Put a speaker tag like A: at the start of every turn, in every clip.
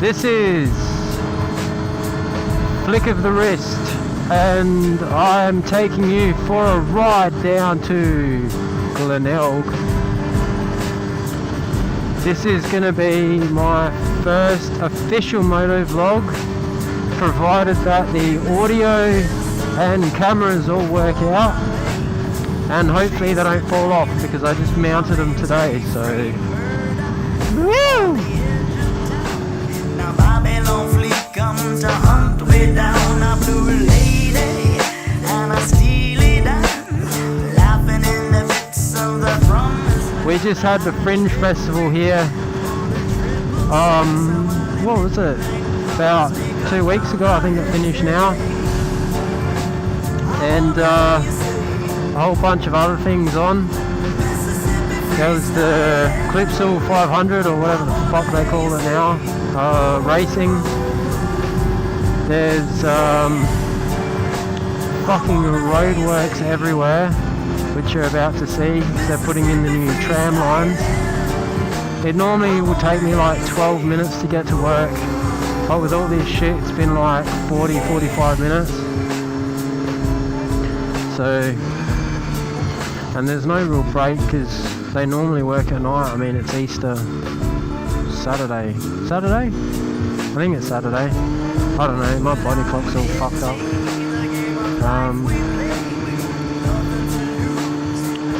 A: This is Flick of the Wrist, and I'm taking you for a ride down to Glenelg. This is going to be my first official moto vlog, provided that the audio and cameras all work out, and hopefully they don't fall off because I just mounted them today, so woo! Comes to hunt me down, a blue lady and a steely Dan, laughing in the bits of the promise. We just had the Fringe Festival here. What was it? About 2 weeks ago, I think it finished now. And a whole bunch of other things on. There was the Clipsal 500 or whatever the fuck they call it now. Racing. There's fucking roadworks everywhere, which you're about to see. They're putting in the new tram lines. It normally would take me like 12 minutes to get to work, but with all this shit it's been like 40-45 minutes. So, and there's no real break because they normally work at night. I mean, it's Easter Saturday? I think it's Saturday. I don't know, my body clock's all fucked up.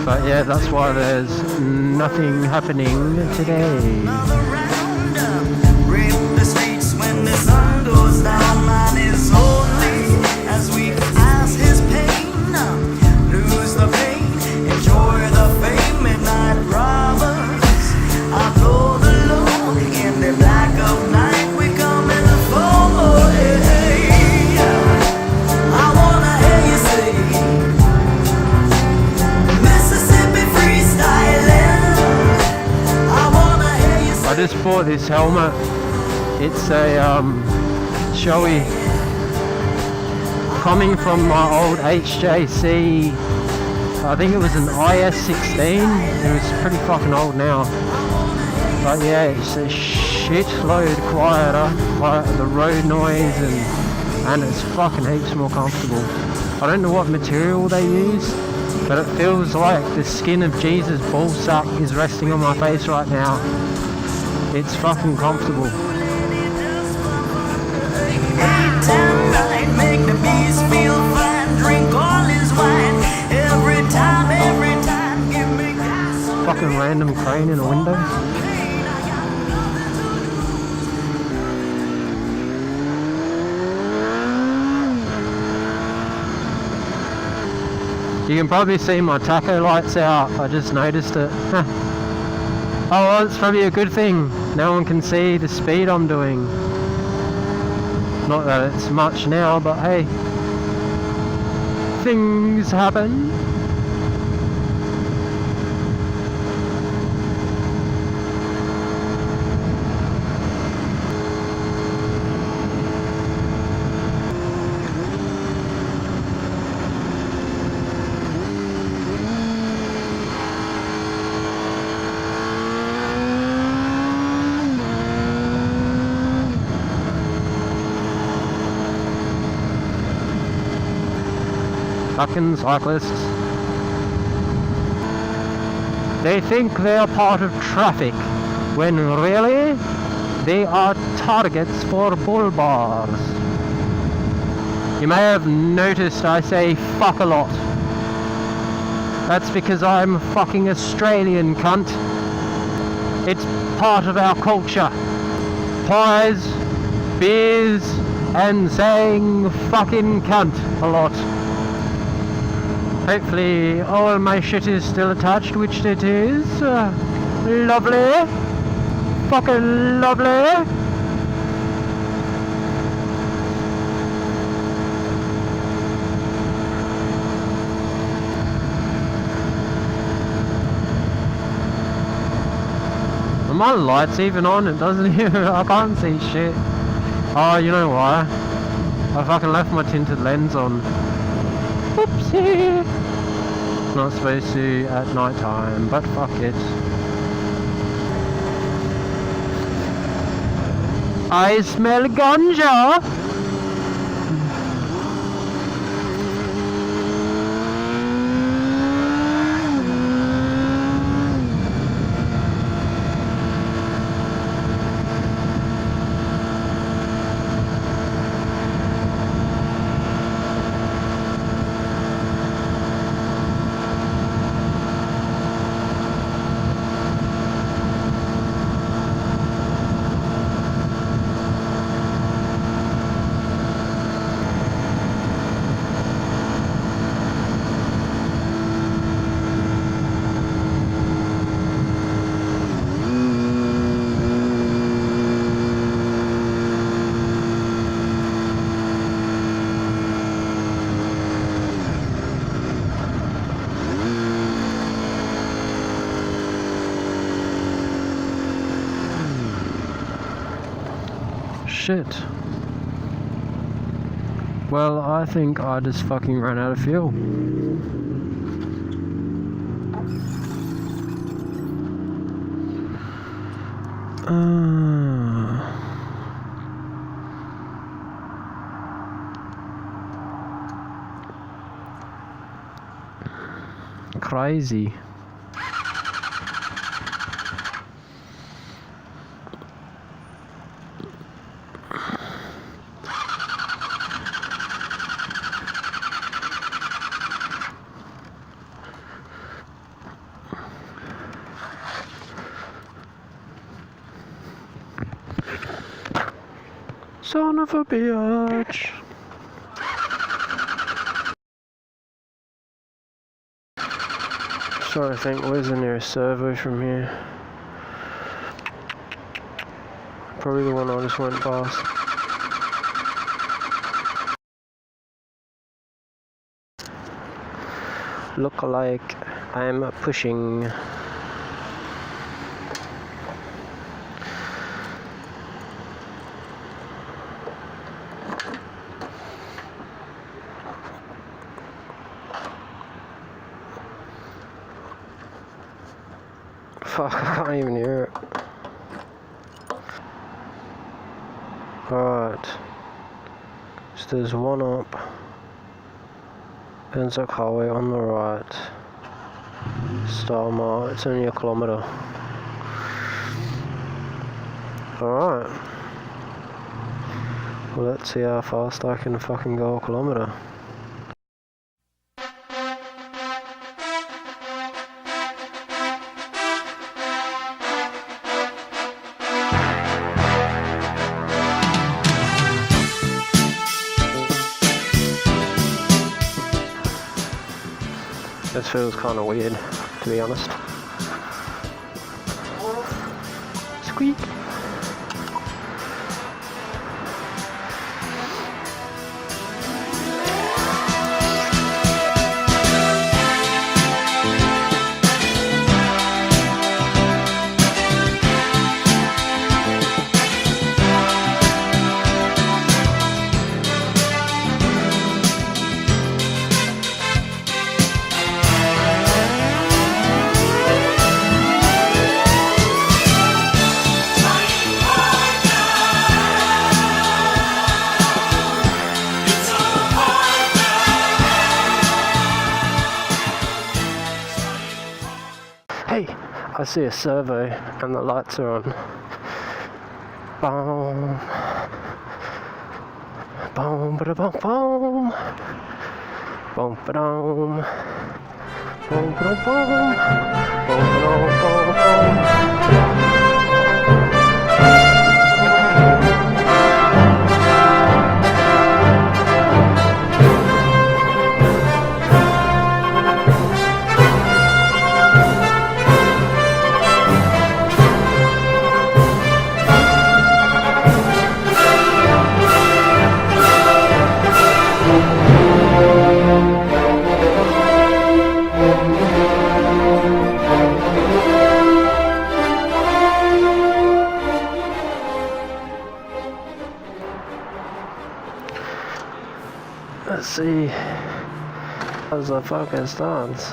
A: But yeah, that's why there's nothing happening today. The streets when the sun goes down, man is lonely as we pass his pain. Lose the pain, enjoy the fame, midnight robbers. I blow the load in the black of night. We come in the fall. I just bought this helmet. It's a Shoei, coming from my old HJC. I think it was an IS-16. It was pretty fucking old now. But yeah, it's a shitload quieter, like the road noise, and it's fucking heaps more comfortable. I don't know what material they use, but it feels like the skin of Jesus' ballsack is resting on my face right now. It's fucking comfortable. Fucking random crane in a window. You can probably see my tacho lights out. I just noticed it. Oh, well, it's probably a good thing. No one can see the speed I'm doing. Not that it's much now, but hey, things happen. Fucking cyclists. They think they are part of traffic, when really, they are targets for bull bars. You may have noticed I say fuck a lot. That's because I'm a fucking Australian cunt. It's part of our culture. Pies, beers, and saying fucking cunt a lot. Hopefully all my shit is still attached, which it is. Lovely. Fucking lovely. Are my lights even on? It doesn't even, I can't see shit. Oh, you know why? I fucking left my tinted lens on. Oopsie! Not supposed to at night time, but fuck it. I smell ganja. Shit. Well, I think I just fucking ran out of fuel. Crazy. Son of a bitch. Trying to think, where's the nearest servo from here? Probably the one I just went past. Look like I'm pushing. Fuck, I can't even hear it. Right. So there's one up. Benzoc Highway on the right. Star Mile, it's only 1 kilometre. Alright. Well, let's see how fast I can fucking go 1 kilometre. This feels kind of weird, to be honest. Squeak! Hey, I see a servo and the lights are on. Boom. Boom, ba boom, boom. Boom, ba boom. Boom, ba boom. Boom, boom, boom. Let's see as the fucking starts.